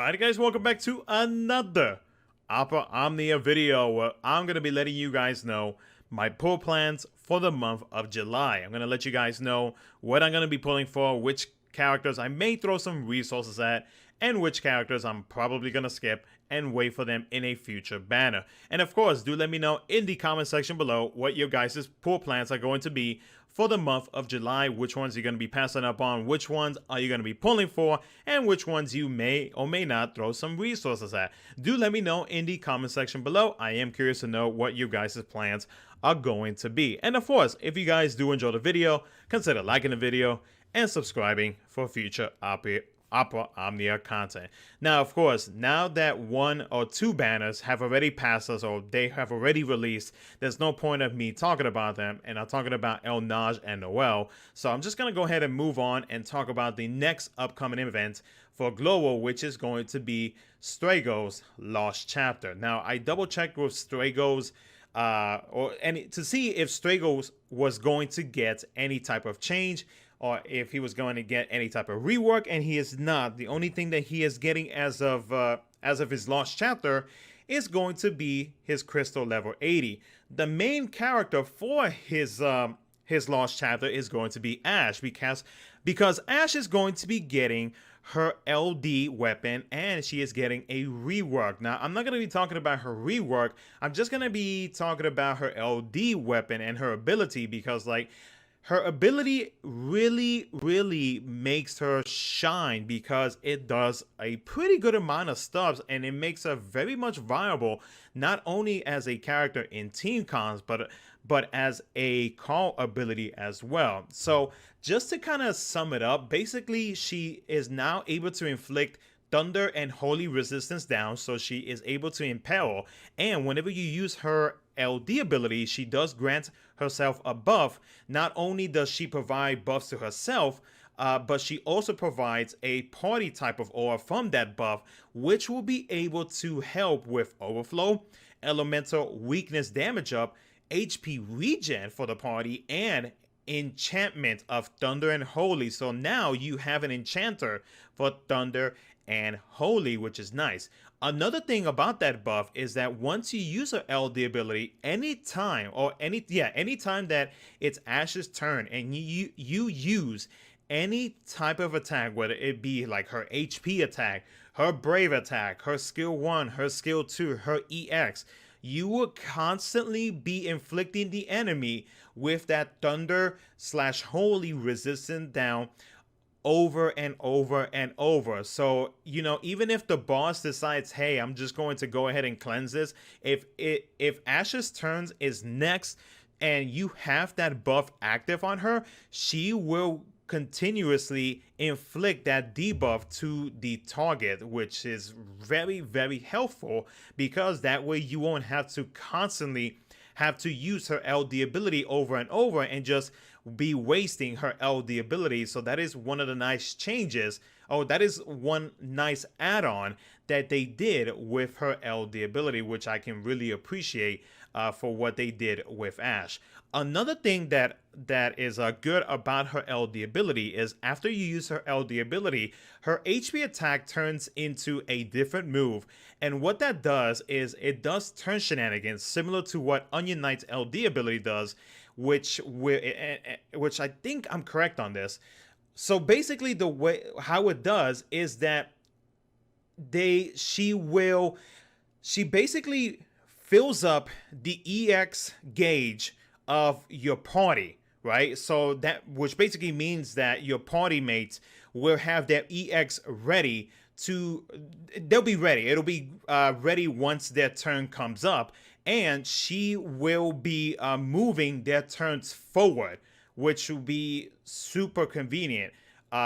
Alright guys, welcome back to another operaomnia video where I'm going to be letting you guys know my pull plans for the month of July. I'm going to let you guys know what I'm going to be pulling for, which characters I may throw some resources at, and which characters I'm probably going to skip and wait for them in a future banner. And of course, do let me know in the comment section below what your guys' pull plans are going to be for the month of July, which ones you're going to be passing up on, which ones are you going to be pulling for, and which ones you may or may not throw some resources at. Do let me know in the comment section below. I am curious to know what your guys' plans are going to be. And of course, if you guys do enjoy the video, consider liking the video and subscribing for future operaomnia content. Now, of course, now that one or two banners have already passed us or they have already released, there's no point of me talking about them, and I'm talking about El Naj and Noel. So I'm just going to go ahead and move on and talk about the next upcoming event for Global, which is going to be Strago's Lost Chapter. Now, I double checked with Strago's to see if Strago's was going to get any type of change, or if he was going to get any type of rework, and he is not. The only thing that he is getting as of his Lost Chapter is going to be his Crystal level 80. The main character for his Lost Chapter is going to be Ashe, because Ashe is going to be getting her LD weapon, and she is getting a rework. Now, I'm not going to be talking about her rework. I'm just going to be talking about her LD weapon and her ability, because her ability really makes her shine, because it does a pretty good amount of stuff, and it makes her very much viable, not only as a character in team cons, but as a call ability as well. So just to kind of sum it up, basically she is now able to inflict thunder and holy resistance down, so she is able to impale, and whenever you use her LD ability, she does grant herself a buff. Not only does she provide buffs to herself, but she also provides a party type of aura from that buff, which will be able to help with overflow, elemental weakness damage up, HP regen for the party, and enchantment of thunder and holy. So now you have an enchanter for thunder and holy, which is nice. Another thing about that buff is that once you use her LD ability, anytime that it's Ashe's turn and you use any type of attack, whether it be like her HP attack, her brave attack, her skill 1, her skill 2, her EX, you will constantly be inflicting the enemy with that thunder / holy resistance down over and over and over. So, you know, even if the boss decides, hey, I'm just going to go ahead and cleanse this, if Ashe's turns is next and you have that buff active on her, she will continuously inflict that debuff to the target, which is very helpful, because that way you won't have to constantly have to use her LD ability over and over and just be wasting her LD ability. So that is one of the nice changes. Oh, that is one nice add-on that they did with her LD ability, which I can really appreciate for what they did with Ashe. Another thing that is good about her LD ability is after you use her LD ability, her HP attack turns into a different move. And what that does is it does turn shenanigans, similar to what Onion Knight's LD ability does, which I think I'm correct on this. So basically the way how it does is that she basically fills up the EX gauge of your party, right? So that, which basically means that your party mates will have their EX ready they'll be ready. It'll be ready once their turn comes up, and she will be moving their turns forward, which will be super convenient.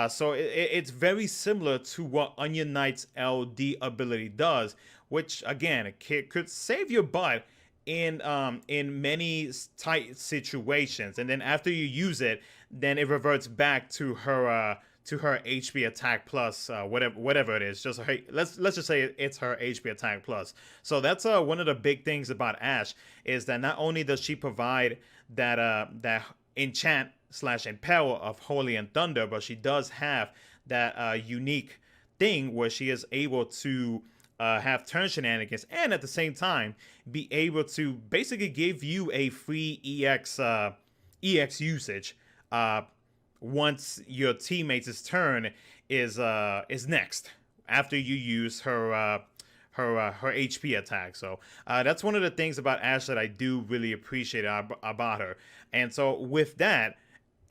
So it's very similar to what Onion Knight's LD ability does, which again could save your butt in many tight situations. And then after you use it, then it reverts back to her HP attack plus, whatever it is. Just let's just say it's her HP attack plus. So that's one of the big things about Ashe, is that not only does she provide that enchant / empower of Holy and Thunder, but she does have that unique thing where she is able to have turn shenanigans and at the same time be able to basically give you a free EX usage once your teammate's turn is next after you use her HP attack. So that's one of the things about Ashe that I do really appreciate about her. And so with that,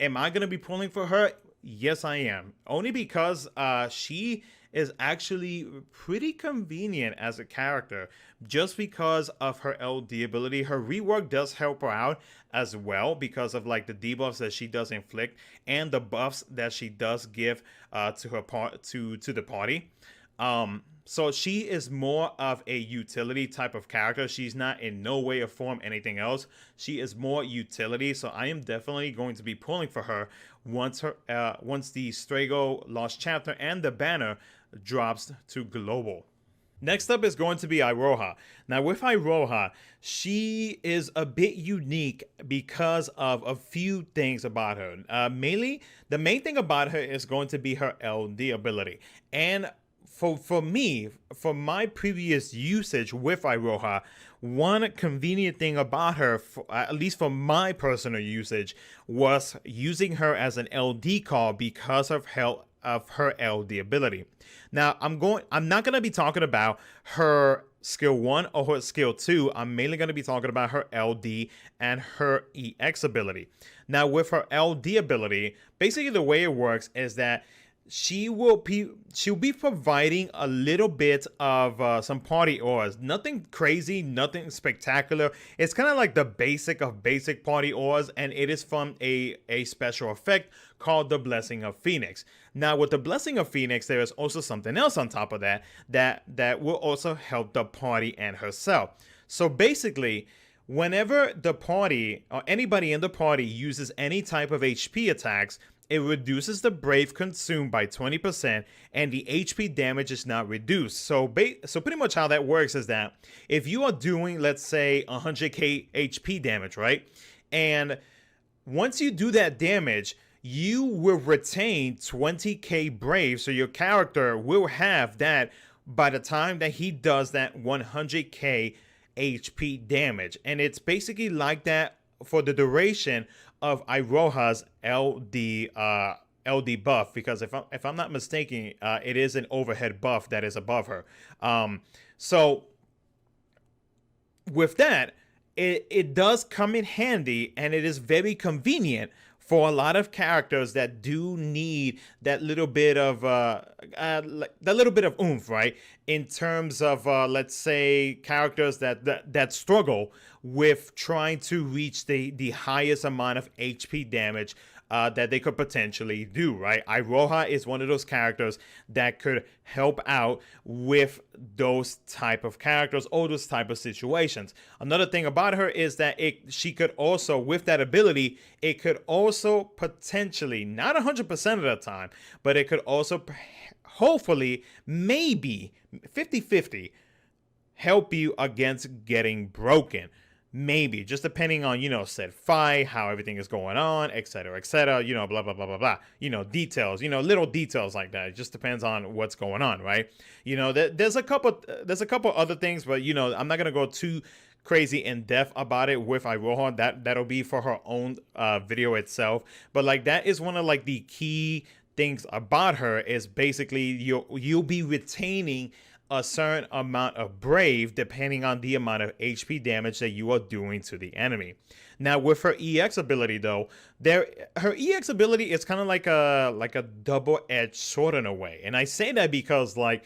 am I gonna be pulling for her? Yes, I am. Only because she is actually pretty convenient as a character just because of her LD ability. Her rework does help her out as well because of like the debuffs that she does inflict and the buffs that she does give to the party. So she is more of a utility type of character. She's not in no way or form anything else. She is more utility. So I am definitely going to be pulling for her once the Strago Lost Chapter and the banner drops to global. Next up is going to be Iroha. Now with Iroha, she is a bit unique because of a few things about her. Mainly, the main thing about her is going to be her LD ability. And for me, for my previous usage with Iroha, one convenient thing about her, at least for my personal usage, was using her as an LD call because of her LD ability. Now, I'm not going to be talking about her skill 1 or her skill 2. I'm mainly going to be talking about her LD and her EX ability. Now, with her LD ability, basically the way it works is that she'll be providing a little bit of some party auras. Nothing crazy, nothing spectacular. It's kind of like the basic of basic party auras, and it is from a special effect called the Blessing of Phoenix. Now, with the Blessing of Phoenix, there is also something else on top of that will also help the party and herself. So basically, whenever the party or anybody in the party uses any type of HP attacks, it reduces the Brave consumed by 20% and the HP damage is not reduced. So pretty much how that works is that if you are doing, let's say, 100k HP damage, right? And once you do that damage, you will retain 20k Brave. So your character will have that by the time that he does that 100k HP damage. And it's basically like that for the duration of Iroha's LD buff, because if I'm not mistaken, it is an overhead buff that is above her. So with that, it does come in handy, and it is very convenient for a lot of characters that do need that little bit of oomph, right? In terms of let's say characters that struggle with trying to reach the highest amount of HP damage that they could potentially do, right? Iroha is one of those characters that could help out with those type of characters or those type of situations. Another thing about her is that she could also, with that ability, it could also potentially, not 100% of the time, but it could also hopefully, maybe 50-50, help you against getting broken. Maybe, just depending on, said fight, how everything is going on, etc., blah, blah, blah, blah, blah, details, little details like that. It just depends on what's going on, right? There's a couple other things, but, I'm not going to go too crazy in depth about it with Iroha. That'll be for her own video itself. But, like, that is one of, like, the key things about her is basically you'll be retaining a certain amount of Brave depending on the amount of HP damage that you are doing to the enemy. Now with her EX ability though, her EX ability is kind of like a double-edged sword in a way. And I say that because like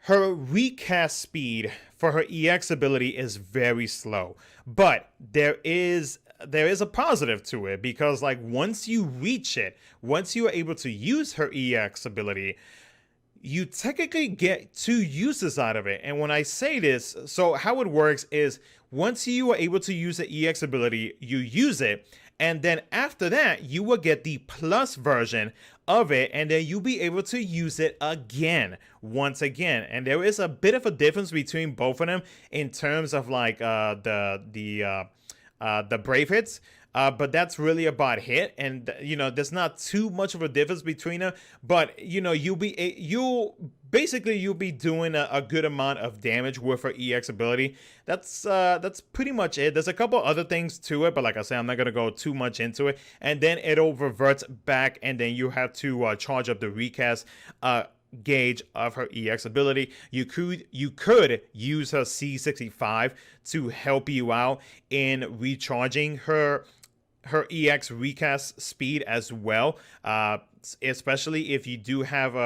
her recast speed for her EX ability is very slow. But there is a positive to it because like once you reach it, once you are able to use her EX ability, you technically get 2 uses out of it. And when I say this, so how it works is once you are able to use the EX ability, you use it. And then after that, you will get the plus version of it. And then you'll be able to use it again, once again. And there is a bit of a difference between both of them in terms of like the Brave hits. But that's really about it. And there's not too much of a difference between them. But you'll be doing a good amount of damage with her EX ability. That's pretty much it. There's a couple other things to it, but like I said, I'm not gonna go too much into it. And then it'll revert back, and then you have to charge up the recast gauge of her EX ability. You could use her C65 to help you out in recharging her EX recast speed as well, especially if you do have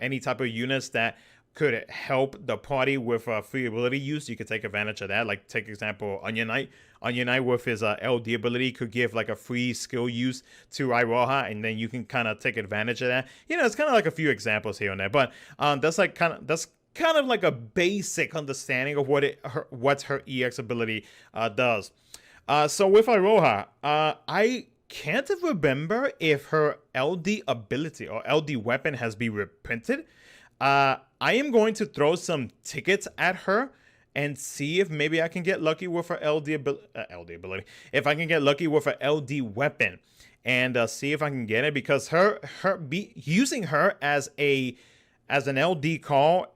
any type of units that could help the party with free ability use. You could take advantage of that. Like, take example, Onion Knight. Onion Knight with his LD ability could give like a free skill use to Iroha, and then you can kind of take advantage of that. It's kind of like a few examples here and there, but that's kind of like a basic understanding of what her EX ability does. So with Iroha, I can't remember if her LD ability or LD weapon has been reprinted. I am going to throw some tickets at her and see if maybe I can get lucky with her LD ability. If I can get lucky with her LD weapon, and see if I can get it, because using her as an LD call,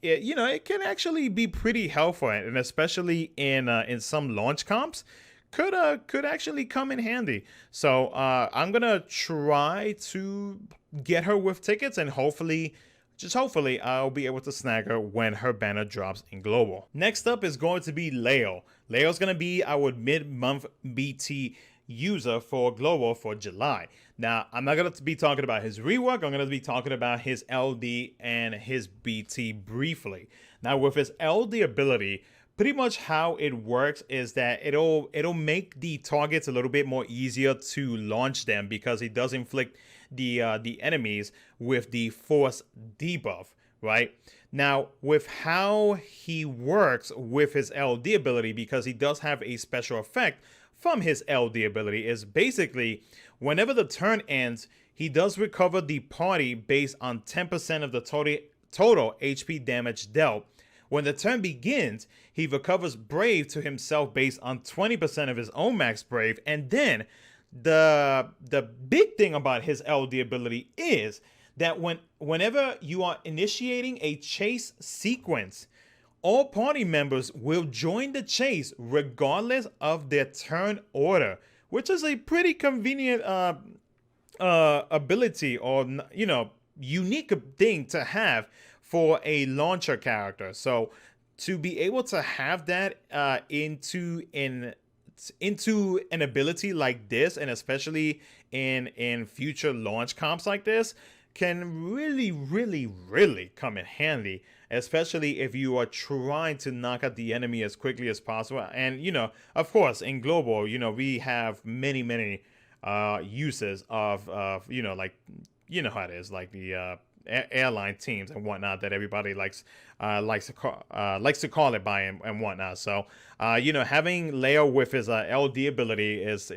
it can actually be pretty helpful, and especially in some launch comps, could actually come in handy. So I'm gonna try to get her with tickets, and hopefully I'll be able to snag her when her banner drops in global. Next up is going to be Layle. Layle's gonna be our mid-month BT user for global for July. Now, I'm not going to be talking about his rework. I'm going to be talking about his LD and his BT briefly. Now, with his LD ability, pretty much how it works is that it'll make the targets a little bit more easier to launch them, because he does inflict the enemies with the force debuff, right? Now, with how he works with his LD ability, because he does have a special effect from his LD ability, is basically whenever the turn ends, he does recover the party based on 10% of the total HP damage dealt. When the turn begins, he recovers Brave to himself based on 20% of his own max Brave. And then the big thing about his LD ability is that whenever you are initiating a chase sequence, all party members will join the chase regardless of their turn order, which is a pretty convenient ability, or unique thing to have for a launcher character. So to be able to have that into an ability like this, and especially in future launch comps like this, can really come in handy, especially if you are trying to knock out the enemy as quickly as possible. And of course, in global, we have many uses of like, how it is, like the airline teams and whatnot that everybody likes to call it by and whatnot. So having Layle with his LD ability is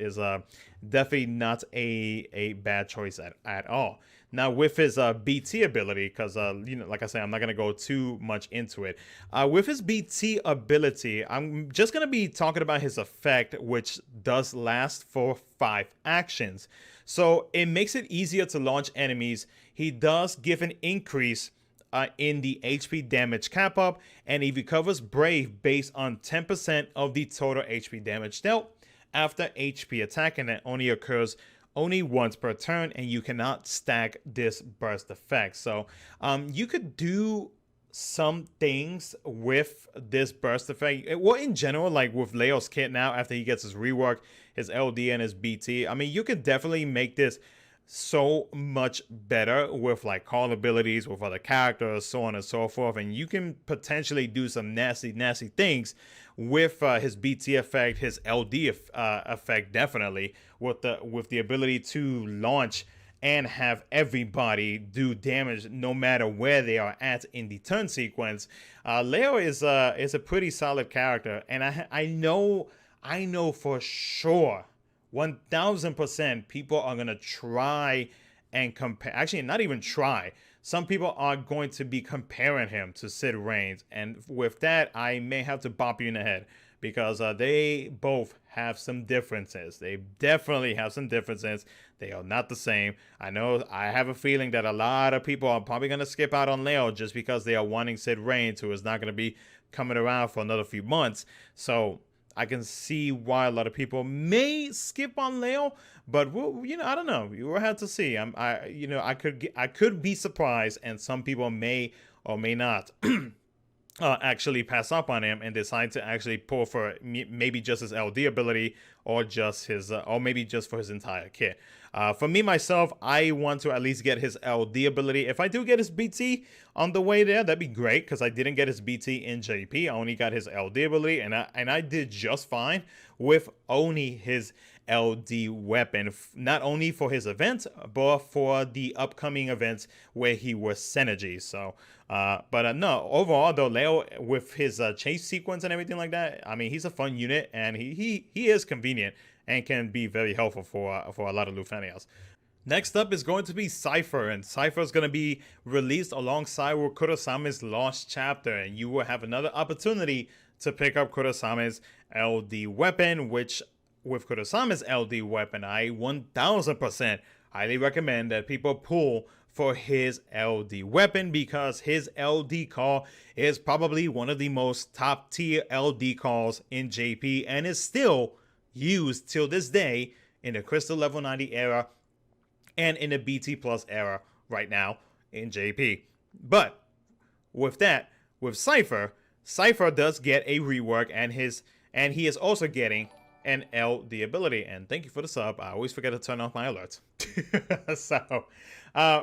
definitely not a bad choice at all. Now, with his BT ability, because like I said, I'm not gonna go too much into it. With his BT ability, I'm just gonna be talking about his effect, which does last for 5 actions. So it makes it easier to launch enemies. He does give an increase in the HP damage cap up, and he recovers Brave based on 10% of the total HP damage dealt after HP attack, and that only occurs once per turn, and you cannot stack this burst effect. So you could do some things with this burst effect. Well, in general, like with Layle's kit now, after he gets his rework, his LD and his BT, I mean, you could definitely make this so much better with like call abilities with other characters, so on and so forth, and you can potentially do some nasty things with his BT effect, his LD effect, definitely with the ability to launch and have everybody do damage no matter where they are at in the turn sequence. Layle is a pretty solid character, and I know for sure 1000% people are going to try and compare. Actually, not even try. Some people are going to be comparing him to Sid Reigns. And with that, I may have to bop you in the head, because they both have some differences. They definitely have some differences. They are not the same. I know, I have a feeling that a lot of people are probably going to skip out on Layle just because they are wanting Sid Reigns, who is not going to be coming around for another few months. So I can see why a lot of people may skip on Layle, but I don't know. You will have to see. I could be surprised, and some people may or may not actually pass up on him and decide to actually pull for maybe just his LD ability, or just his, or maybe just for his entire kit. For me, myself, I want to at least get his LD ability. If I do get his BT on the way there, that'd be great, because I didn't get his BT in JP. I only got his LD ability, and I did just fine with only his LD weapon, not only for his event, but for the upcoming events where he was synergy. So, no, overall though, Layle with his chase sequence and everything like that, I mean, he's a fun unit, and he is convenient and can be very helpful for a lot of Lufenias. Next up is going to be Seifer, and Seifer is going to be released alongside with Kurosame's Lost Chapter, and you will have another opportunity to pick up Kurosame's LD weapon, which with Kurosame's LD weapon, I 1000% highly recommend that people pull for his LD weapon, because his LD call is probably one of the most top tier LD calls in JP, and is still used till this day in the Crystal Level 90 era and in the BT Plus era right now in JP. But with that, with Seifer does get a rework, and he is also getting an LD ability. And thank you for the sub. I always forget to turn off my alerts. So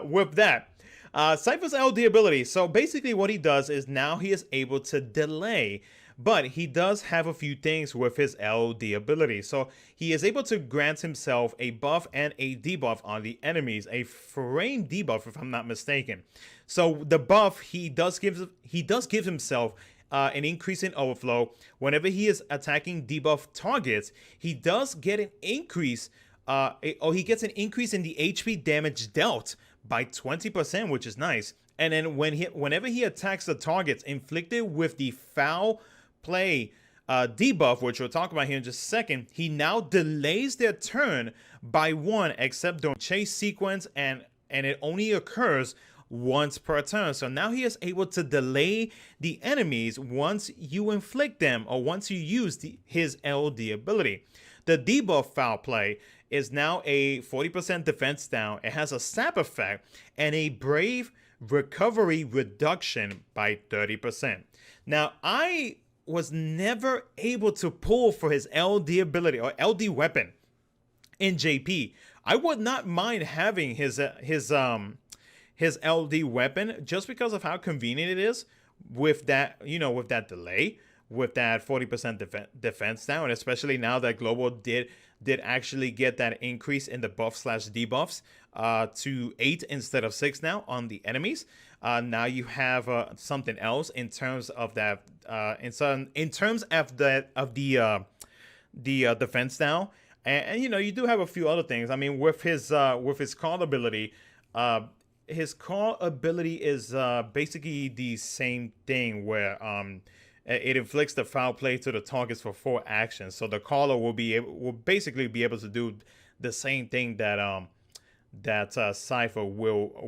with that, Seifer's LD ability. So basically what he does is now he is able to delay, but he does have a few things with his LD ability. So he is able to grant himself a buff and a debuff on the enemies, a frame debuff if I'm not mistaken. So the buff, he does give himself an increase in overflow. Whenever he is attacking debuff targets, he does get an increase, he gets an increase in the HP damage dealt by 20%, which is nice. And then whenever he attacks the targets inflicted with the foul play debuff, which we'll talk about here in just a second, he now delays their turn by 1, except during chase sequence, and it only occurs once per turn. So now he is able to delay the enemies once you inflict them, or once you use his LD ability. The debuff foul play is now a 40% defense down. It has a sap effect and a brave recovery reduction by 30%. Now, I was never able to pull for his LD ability or LD weapon in JP. I would not mind having his LD weapon, just because of how convenient it is with that, with that delay, with that 40% defense down, and especially now that Global did actually get that increase in the buff/debuffs to 8 instead of 6 now on the enemies. Now you have something else in terms of that, in terms of the defense down, and you do have a few other things. I mean, with his call ability. His call ability is basically the same thing, where it inflicts the foul play to the targets for 4 actions. So the caller will basically be able to do the same thing that Seifer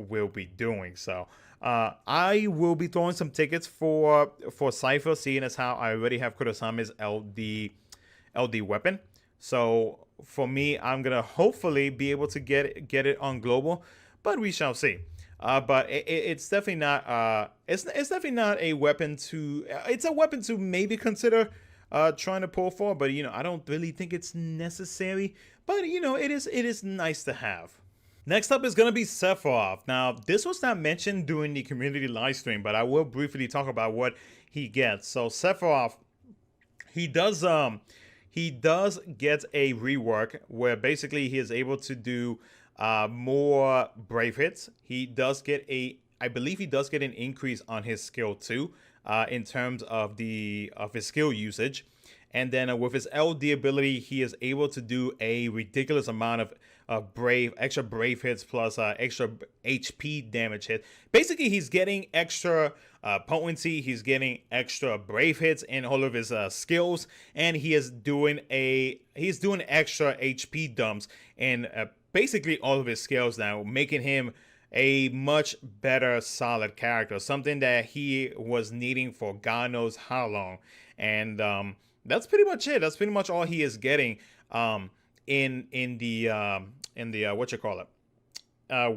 will be doing. So I will be throwing some tickets for Seifer, seeing as how I already have Kurosame's LD weapon. So for me, I'm gonna hopefully be able to get it on Global, but we shall see. But it's definitely not. It's definitely not a weapon to. It's a weapon to maybe consider trying to pull for. But I don't really think it's necessary. But it is nice to have. Next up is gonna be Sephiroth. Now, this was not mentioned during the community live stream, but I will briefly talk about what he gets. So Sephiroth, he does get a rework where basically he is able to do more brave hits. He does get I believe he does get an increase on his skill too, in terms of his skill usage. And then with his LD ability, he is able to do a ridiculous amount extra brave hits plus extra HP damage hit. Basically, he's getting extra potency. He's getting extra brave hits in all of his skills, and he's doing extra HP dumps in basically all of his skills now, making him a much better solid character, something that he was needing for God knows how long. And that's pretty much it. That's pretty much all he is getting in the what you call it,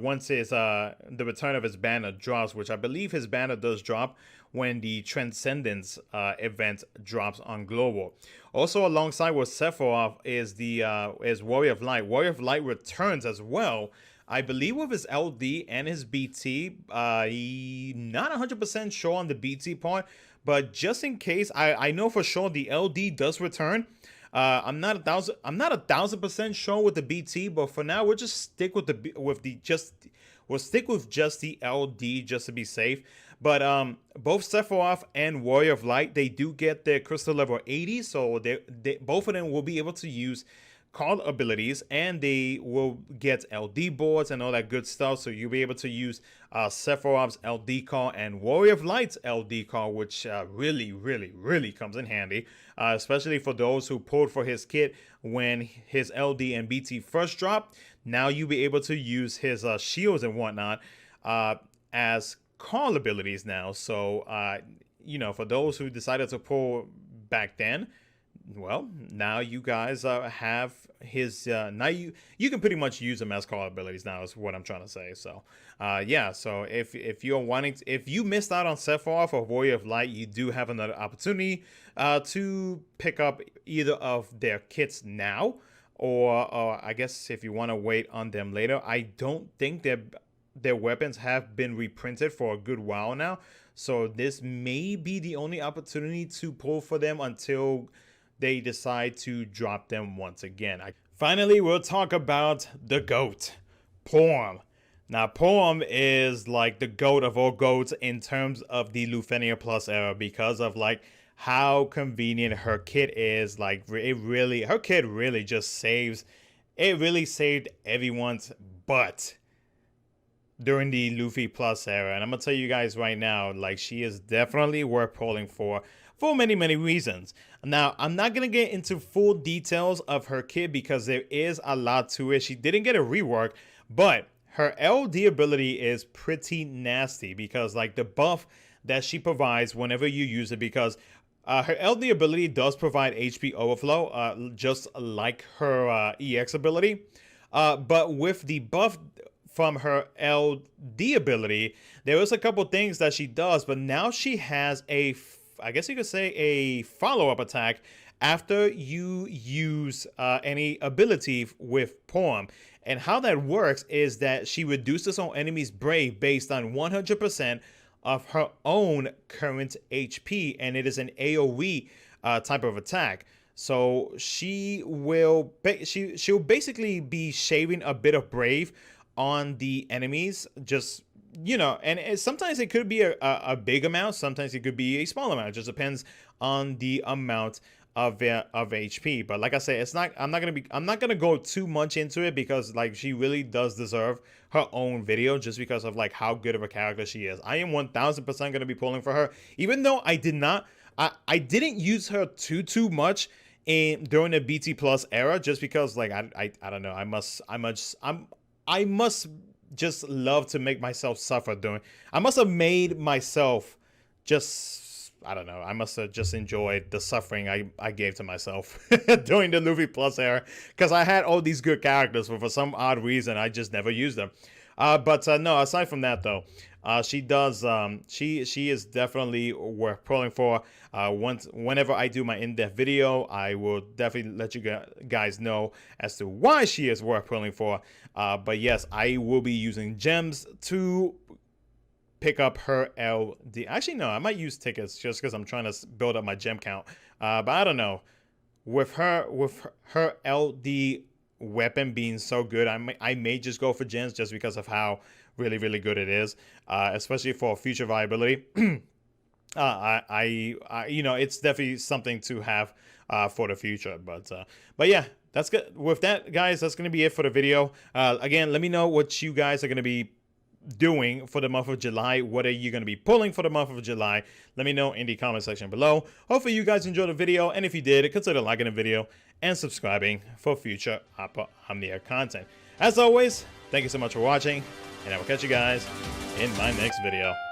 once his the return of his banner drops, which I believe his banner does drop when the Transcendence event drops on global. Also, alongside with Sephiroth is Warrior of Light. Warrior of Light returns as well, I believe, with his LD and his BT. Not 100% sure on the BT part, but just in case, I know for sure the LD does return. I'm not 1,000% sure with the BT, but for now we'll just stick with we'll stick with just the LD just to be safe. But both Sephiroth and Warrior of Light, they do get their crystal level 80, so they both of them will be able to use call abilities, and they will get LD boards and all that good stuff. So you'll be able to use Sephiroth's LD call and Warrior of Light's LD call, which really comes in handy, especially for those who pulled for his kit when his LD and BT first dropped. Now you'll be able to use his shields and whatnot as call abilities now. So for those who decided to pull back then, well, now you guys have his now you can pretty much use them as call abilities now, is what I'm trying to say. So yeah, so if you missed out on Sephiroth or Warrior of Light, you do have another opportunity to pick up either of their kits now, or I guess if you want to wait on them later. I don't think their weapons have been reprinted for a good while now, so this may be the only opportunity to pull for them until they decide to drop them once again. Finally, we'll talk about the GOAT, Porom. Now, Porom is like the GOAT of all GOATs in terms of the Lufenia Plus era, because of like how convenient her kit is. Like her kit really just saved everyone's butt during the Luffy Plus era. And I'm gonna tell you guys right now, like, she is definitely worth pulling for many reasons. Now, I'm not going to get into full details of her kit because there is a lot to it. She didn't get a rework, but her LD ability is pretty nasty because, like, the buff that she provides whenever you use it, because her LD ability does provide HP overflow, just like her EX ability. But with the buff from her LD ability, there was a couple things that she does, but now she has I guess you could say a follow-up attack after you use any ability with Porom. And how that works is that she reduces her enemy's brave based on 100% of her own current HP, and it is an AoE type of attack. So she'll basically be shaving a bit of brave on the enemies, just, and sometimes it could be a big amount, sometimes it could be a small amount. It just depends on the amount of HP. But like I said, I'm not gonna go too much into it because, like, she really does deserve her own video just because of like how good of a character she is. I am 1000% gonna be pulling for her, even though I didn't use her too much during the BT Plus era, just because, like, I don't know, I must just love to make myself suffer I must have made myself just, I don't know, I must have just enjoyed the suffering I gave to myself during the Luffy Plus era, because I had all these good characters, but for some odd reason I just never used them. But no, aside from that though, she is definitely worth pulling for. Whenever I do my in-depth video, I will definitely let you guys know as to why she is worth pulling for. But yes, I will be using gems to pick up her LD. Actually, no, I might use tickets just because I'm trying to build up my gem count. But I don't know. With her LD weapon being so good, I may just go for gems just because of how really good it is, especially for future viability. It's definitely something to have for the future. But yeah, that's good. With that, guys, that's gonna be it for the video. Again, let me know what you guys are gonna be doing for the month of July. What are you going to be pulling for the month of July? Let me know in the comment section below. Hopefully you guys enjoyed the video, and if you did, consider liking the video and subscribing for future operaomnia content. As always, thank you so much for watching, and I will catch you guys in my next video.